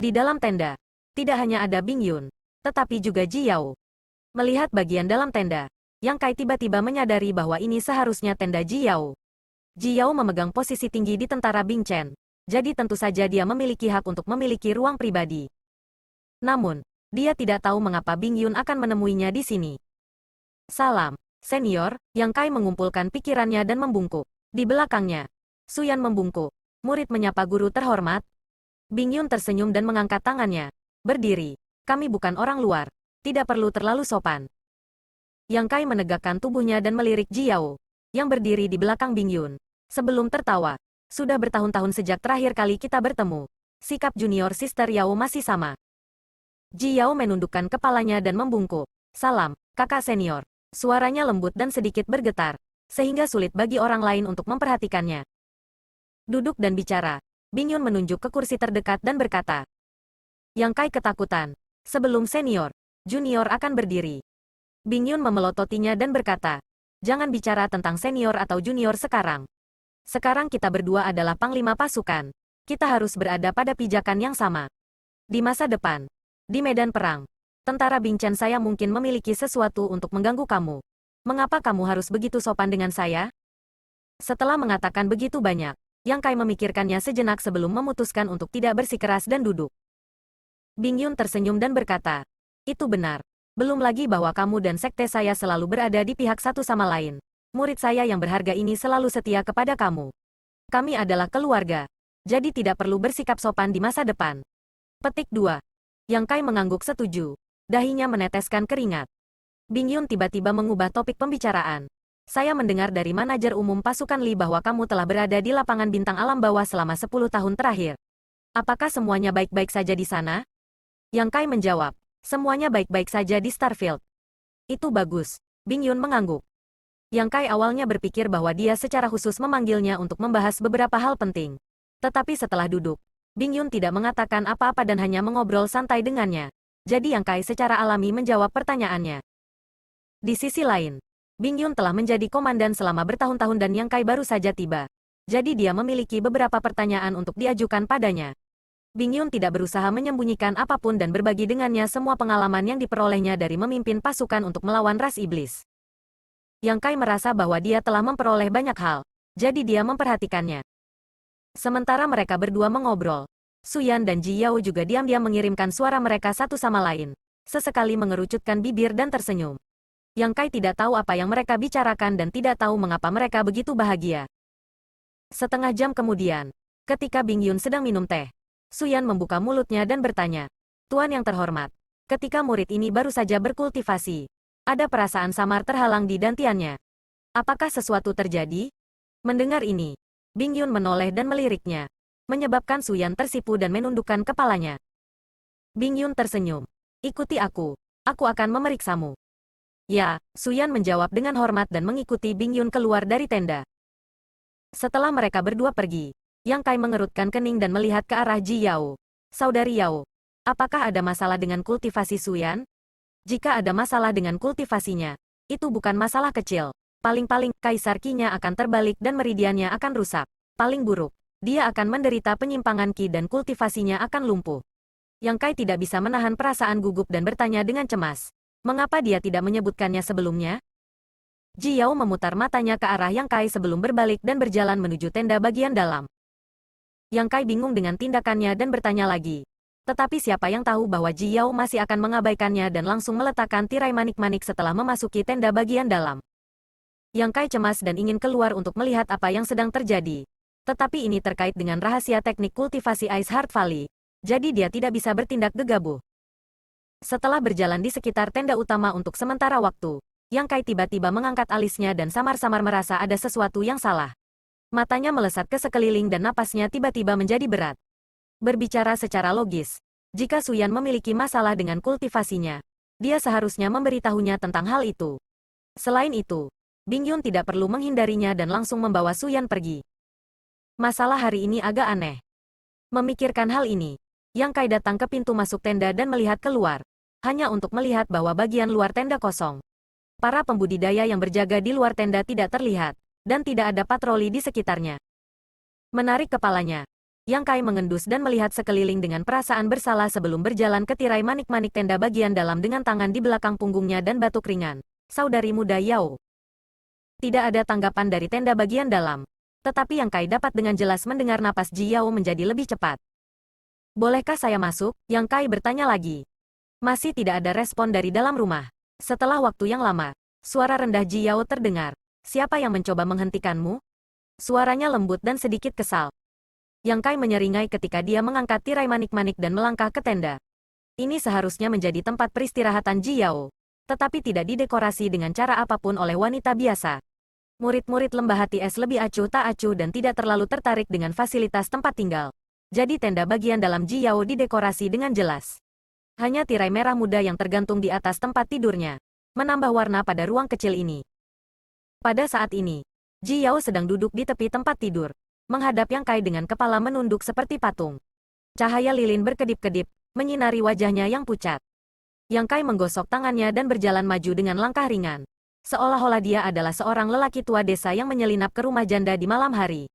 Di dalam tenda, tidak hanya ada Bing Yun, tetapi juga Ji Yao. Melihat bagian dalam tenda, Yang Kai tiba-tiba menyadari bahwa ini seharusnya tenda Ji Yao. Ji Yao memegang posisi tinggi di tentara Bing Chen, jadi tentu saja dia memiliki hak untuk memiliki ruang pribadi. Namun, dia tidak tahu mengapa Bing Yun akan menemuinya di sini. Salam, senior, Yang Kai mengumpulkan pikirannya dan membungkuk. Di belakangnya, Suyan membungkuk. Murid menyapa guru terhormat. Bing Yun tersenyum dan mengangkat tangannya. Berdiri, kami bukan orang luar. Tidak perlu terlalu sopan. Yang Kai menegakkan tubuhnya dan melirik Ji Yao, yang berdiri di belakang Bing Yun. Sebelum tertawa, sudah bertahun-tahun sejak terakhir kali kita bertemu. Sikap junior Sister Yao masih sama. Ji Yao menundukkan kepalanya dan membungkuk. Salam, kakak senior. Suaranya lembut dan sedikit bergetar, sehingga sulit bagi orang lain untuk memperhatikannya. Duduk dan bicara. Bing Yun menunjuk ke kursi terdekat dan berkata. Yang Kai ketakutan. Sebelum senior, junior akan berdiri. Bing Yun memelototinya dan berkata, jangan bicara tentang senior atau junior sekarang. Sekarang kita berdua adalah panglima pasukan. Kita harus berada pada pijakan yang sama. Di masa depan, di medan perang, tentara Bing Chen saya mungkin memiliki sesuatu untuk mengganggu kamu. Mengapa kamu harus begitu sopan dengan saya? Setelah mengatakan begitu banyak, Yang Kai memikirkannya sejenak sebelum memutuskan untuk tidak bersikeras dan duduk. Bing Yun tersenyum dan berkata, itu benar. Belum lagi bahwa kamu dan sekte saya selalu berada di pihak satu sama lain. Murid saya yang berharga ini selalu setia kepada kamu. Kami adalah keluarga, jadi tidak perlu bersikap sopan di masa depan. Petik 2. Yang Kai mengangguk setuju. Dahinya meneteskan keringat. Bing Yun tiba-tiba mengubah topik pembicaraan. Saya mendengar dari manajer umum pasukan Li bahwa kamu telah berada di lapangan bintang alam bawah selama 10 tahun terakhir. Apakah semuanya baik-baik saja di sana? Yang Kai menjawab, semuanya baik-baik saja di Starfield. Itu bagus. Bing Yun mengangguk. Yang Kai awalnya berpikir bahwa dia secara khusus memanggilnya untuk membahas beberapa hal penting. Tetapi setelah duduk, Bing Yun tidak mengatakan apa-apa dan hanya mengobrol santai dengannya. Jadi Yang Kai secara alami menjawab pertanyaannya. Di sisi lain, Bing Yun telah menjadi komandan selama bertahun-tahun dan Yang Kai baru saja tiba. Jadi dia memiliki beberapa pertanyaan untuk diajukan padanya. Bing Yun tidak berusaha menyembunyikan apapun dan berbagi dengannya semua pengalaman yang diperolehnya dari memimpin pasukan untuk melawan ras iblis. Yang Kai merasa bahwa dia telah memperoleh banyak hal, jadi dia memperhatikannya. Sementara mereka berdua mengobrol, Suyan dan Ji Yao juga diam-diam mengirimkan suara mereka satu sama lain, sesekali mengerucutkan bibir dan tersenyum. Yang Kai tidak tahu apa yang mereka bicarakan dan tidak tahu mengapa mereka begitu bahagia. Setengah jam kemudian, ketika Bing Yun sedang minum teh, Suyan membuka mulutnya dan bertanya, Tuan yang terhormat, ketika murid ini baru saja berkultivasi, ada perasaan samar terhalang di dantiannya. Apakah sesuatu terjadi? Mendengar ini, Bing Yun menoleh dan meliriknya, menyebabkan Suyan tersipu dan menundukkan kepalanya. Bing Yun tersenyum. Ikuti aku akan memeriksamu. Ya, Suyan menjawab dengan hormat dan mengikuti Bing Yun keluar dari tenda. Setelah mereka berdua pergi, Yang Kai mengerutkan kening dan melihat ke arah Ji Yao. Saudari Yao, apakah ada masalah dengan kultivasi Suyan? Jika ada masalah dengan kultivasinya, itu bukan masalah kecil. Paling-paling, Kaisar Qi-nya akan terbalik dan meridiannya akan rusak. Paling buruk, dia akan menderita penyimpangan Qi dan kultivasinya akan lumpuh. Yang Kai tidak bisa menahan perasaan gugup dan bertanya dengan cemas. Mengapa dia tidak menyebutkannya sebelumnya? Ji Yao memutar matanya ke arah Yang Kai sebelum berbalik dan berjalan menuju tenda bagian dalam. Yang Kai bingung dengan tindakannya dan bertanya lagi. Tetapi siapa yang tahu bahwa Ji Yao masih akan mengabaikannya dan langsung meletakkan tirai manik-manik setelah memasuki tenda bagian dalam. Yang Kai cemas dan ingin keluar untuk melihat apa yang sedang terjadi. Tetapi ini terkait dengan rahasia teknik kultivasi Ice Heart Valley. Jadi dia tidak bisa bertindak gegabah. Setelah berjalan di sekitar tenda utama untuk sementara waktu, Yang Kai tiba-tiba mengangkat alisnya dan samar-samar merasa ada sesuatu yang salah. Matanya melesat ke sekeliling dan napasnya tiba-tiba menjadi berat. Berbicara secara logis, jika Suyan memiliki masalah dengan kultivasinya, dia seharusnya memberitahunya tentang hal itu. Selain itu, Bing Yun tidak perlu menghindarinya dan langsung membawa Suyan pergi. Masalah hari ini agak aneh. Memikirkan hal ini, Yang Kai datang ke pintu masuk tenda dan melihat keluar, hanya untuk melihat bahwa bagian luar tenda kosong. Para pembudidaya yang berjaga di luar tenda tidak terlihat, dan tidak ada patroli di sekitarnya. Menarik kepalanya, Yang Kai mengendus dan melihat sekeliling dengan perasaan bersalah sebelum berjalan ke tirai manik-manik tenda bagian dalam dengan tangan di belakang punggungnya dan batuk ringan. Saudari muda Yao. Tidak ada tanggapan dari tenda bagian dalam. Tetapi Yang Kai dapat dengan jelas mendengar napas Ji Yao menjadi lebih cepat. Bolehkah saya masuk? Yang Kai bertanya lagi. Masih tidak ada respon dari dalam rumah. Setelah waktu yang lama, suara rendah Ji Yao terdengar. Siapa yang mencoba menghentikanmu? Suaranya lembut dan sedikit kesal. Yang Kai menyeringai ketika dia mengangkat tirai manik-manik dan melangkah ke tenda. Ini seharusnya menjadi tempat peristirahatan Ji Yao, tetapi tidak didekorasi dengan cara apapun oleh wanita biasa. Murid-murid lembah hati es lebih acuh tak acuh dan tidak terlalu tertarik dengan fasilitas tempat tinggal. Jadi tenda bagian dalam Ji Yao didekorasi dengan jelas. Hanya tirai merah muda yang tergantung di atas tempat tidurnya, menambah warna pada ruang kecil ini. Pada saat ini, Ji Yao sedang duduk di tepi tempat tidur, menghadap Yang Kai dengan kepala menunduk seperti patung. Cahaya lilin berkedip-kedip, menyinari wajahnya yang pucat. Yang Kai menggosok tangannya dan berjalan maju dengan langkah ringan. Seolah-olah dia adalah seorang lelaki tua desa yang menyelinap ke rumah janda di malam hari.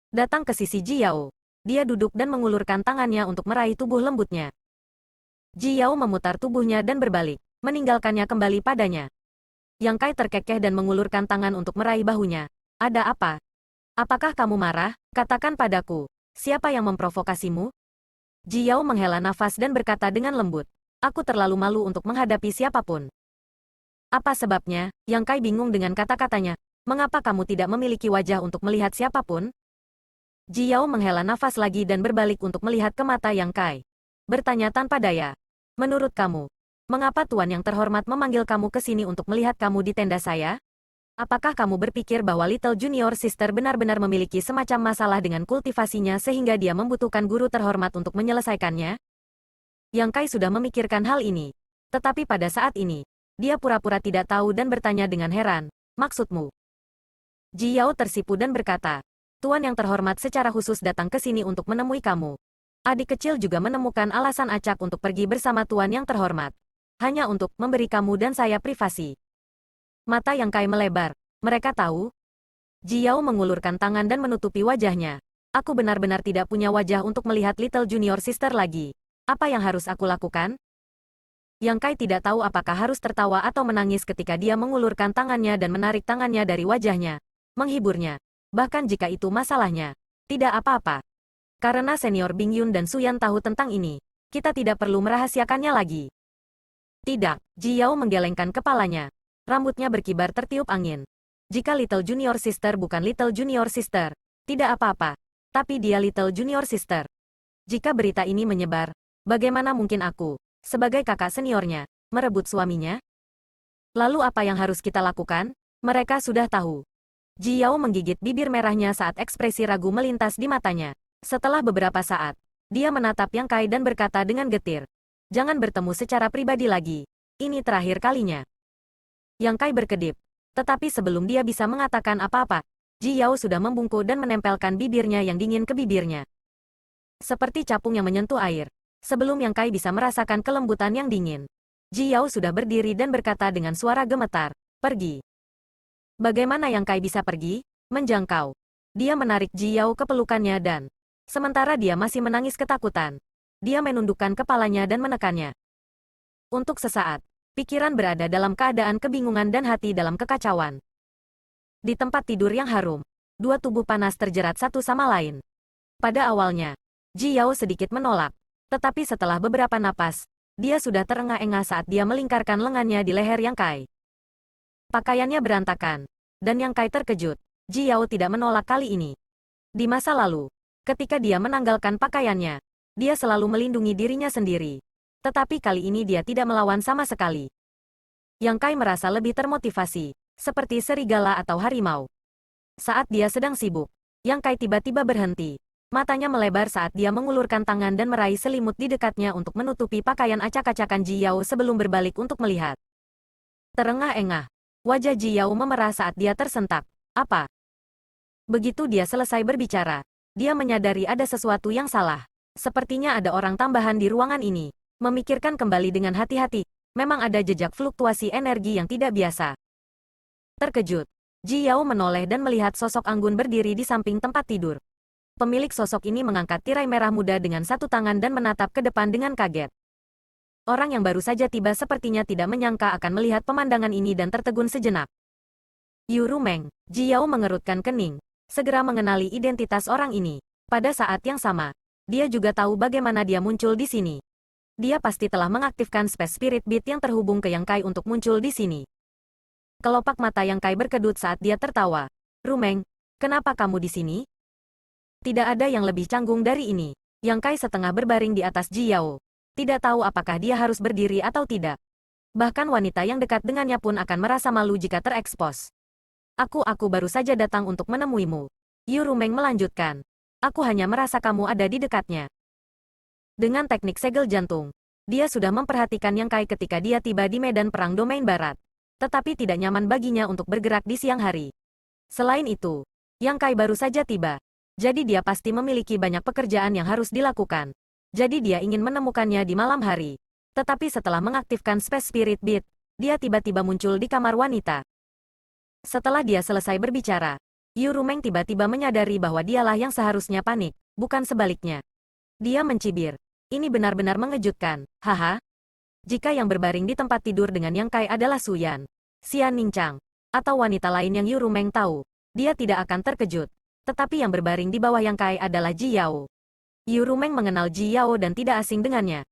Datang ke sisi Ji Yao, dia duduk dan mengulurkan tangannya untuk meraih tubuh lembutnya. Ji Yao memutar tubuhnya dan berbalik, meninggalkannya kembali padanya. Yang Kai terkekeh dan mengulurkan tangan untuk meraih bahunya. Ada apa? Apakah kamu marah? Katakan padaku, siapa yang memprovokasimu? Ji Yao menghela nafas dan berkata dengan lembut. Aku terlalu malu untuk menghadapi siapapun. Apa sebabnya? Yang Kai bingung dengan kata-katanya. Mengapa kamu tidak memiliki wajah untuk melihat siapapun? Ji Yao menghela nafas lagi dan berbalik untuk melihat ke mata Yang Kai. Bertanya tanpa daya. Menurut kamu, mengapa Tuan yang terhormat memanggil kamu ke sini untuk melihat kamu di tenda saya? Apakah kamu berpikir bahwa Little Junior Sister benar-benar memiliki semacam masalah dengan kultivasinya sehingga dia membutuhkan guru terhormat untuk menyelesaikannya? Yang Kai sudah memikirkan hal ini. Tetapi pada saat ini, dia pura-pura tidak tahu dan bertanya dengan heran, maksudmu? Ji Yao tersipu dan berkata, Tuan yang terhormat secara khusus datang ke sini untuk menemui kamu. Adik kecil juga menemukan alasan acak untuk pergi bersama Tuan yang terhormat. Hanya untuk memberi kamu dan saya privasi. Mata Yang Kai melebar. Mereka tahu? Ji Yao mengulurkan tangan dan menutupi wajahnya. Aku benar-benar tidak punya wajah untuk melihat Little Junior Sister lagi. Apa yang harus aku lakukan? Yang Kai tidak tahu apakah harus tertawa atau menangis ketika dia mengulurkan tangannya dan menarik tangannya dari wajahnya. Menghiburnya. Bahkan jika itu masalahnya. Tidak apa-apa. Karena senior Bing Yun dan Su Yan tahu tentang ini, kita tidak perlu merahasiakannya lagi. Tidak, Ji Yao menggelengkan kepalanya. Rambutnya berkibar tertiup angin. Jika Little Junior Sister bukan Little Junior Sister, tidak apa-apa. Tapi dia Little Junior Sister. Jika berita ini menyebar, bagaimana mungkin aku, sebagai kakak seniornya, merebut suaminya? Lalu apa yang harus kita lakukan? Mereka sudah tahu. Ji Yao menggigit bibir merahnya saat ekspresi ragu melintas di matanya. Setelah beberapa saat, dia menatap Yang Kai dan berkata dengan getir. Jangan bertemu secara pribadi lagi. Ini terakhir kalinya. Yang Kai berkedip. Tetapi sebelum dia bisa mengatakan apa-apa, Ji Yao sudah membungkuk dan menempelkan bibirnya yang dingin ke bibirnya. Seperti capung yang menyentuh air. Sebelum Yang Kai bisa merasakan kelembutan yang dingin, Ji Yao sudah berdiri dan berkata dengan suara gemetar, pergi. Bagaimana Yang Kai bisa pergi? Menjangkau. Dia menarik Ji Yao ke pelukannya dan, sementara dia masih menangis ketakutan, dia menundukkan kepalanya dan menekannya. Untuk sesaat, pikiran berada dalam keadaan kebingungan dan hati dalam kekacauan. Di tempat tidur yang harum, dua tubuh panas terjerat satu sama lain. Pada awalnya, Ji Yao sedikit menolak. Tetapi setelah beberapa napas, dia sudah terengah-engah saat dia melingkarkan lengannya di leher Yang Kai. Pakaiannya berantakan, dan Yang Kai terkejut. Ji Yao tidak menolak kali ini. Di masa lalu, ketika dia menanggalkan pakaiannya, dia selalu melindungi dirinya sendiri. Tetapi kali ini dia tidak melawan sama sekali. Yang Kai merasa lebih termotivasi, seperti serigala atau harimau. Saat dia sedang sibuk, Yang Kai tiba-tiba berhenti. Matanya melebar saat dia mengulurkan tangan dan meraih selimut di dekatnya untuk menutupi pakaian acak-acakan Ji Yao sebelum berbalik untuk melihat. Terengah-engah. Wajah Ji Yao memerah saat dia tersentak. Apa? Begitu dia selesai berbicara, dia menyadari ada sesuatu yang salah. Sepertinya ada orang tambahan di ruangan ini. Memikirkan kembali dengan hati-hati, memang ada jejak fluktuasi energi yang tidak biasa. Terkejut, Ji Yao menoleh dan melihat sosok Anggun berdiri di samping tempat tidur. Pemilik sosok ini mengangkat tirai merah muda dengan satu tangan dan menatap ke depan dengan kaget. Orang yang baru saja tiba sepertinya tidak menyangka akan melihat pemandangan ini dan tertegun sejenak. Yu Rumeng, Jiao mengerutkan kening, segera mengenali identitas orang ini. Pada saat yang sama, dia juga tahu bagaimana dia muncul di sini. Dia pasti telah mengaktifkan Space Spirit Beat yang terhubung ke Yang Kai untuk muncul di sini. Kelopak mata Yang Kai berkedut saat dia tertawa. Rumeng, kenapa kamu di sini? Tidak ada yang lebih canggung dari ini. Yang Kai setengah berbaring di atas Jiao. Tidak tahu apakah dia harus berdiri atau tidak. Bahkan wanita yang dekat dengannya pun akan merasa malu jika terekspos. Aku baru saja datang untuk menemuimu. Yu Rumeng melanjutkan. Aku hanya merasa kamu ada di dekatnya. Dengan teknik segel jantung, dia sudah memperhatikan Yang Kai ketika dia tiba di medan perang domain barat. Tetapi tidak nyaman baginya untuk bergerak di siang hari. Selain itu, Yang Kai baru saja tiba. Jadi dia pasti memiliki banyak pekerjaan yang harus dilakukan. Jadi dia ingin menemukannya di malam hari. Tetapi setelah mengaktifkan Space Spirit Beat, dia tiba-tiba muncul di kamar wanita. Setelah dia selesai berbicara, Yu Rumeng tiba-tiba menyadari bahwa dialah yang seharusnya panik, bukan sebaliknya. Dia mencibir. Ini benar-benar mengejutkan, haha. Jika yang berbaring di tempat tidur dengan Yang Kai adalah Suyan, Xian Ningchang, atau wanita lain yang Yu Rumeng tahu, dia tidak akan terkejut. Tetapi yang berbaring di bawah Yang Kai adalah Jiao. Yu Rumeng mengenal Jiao dan tidak asing dengannya.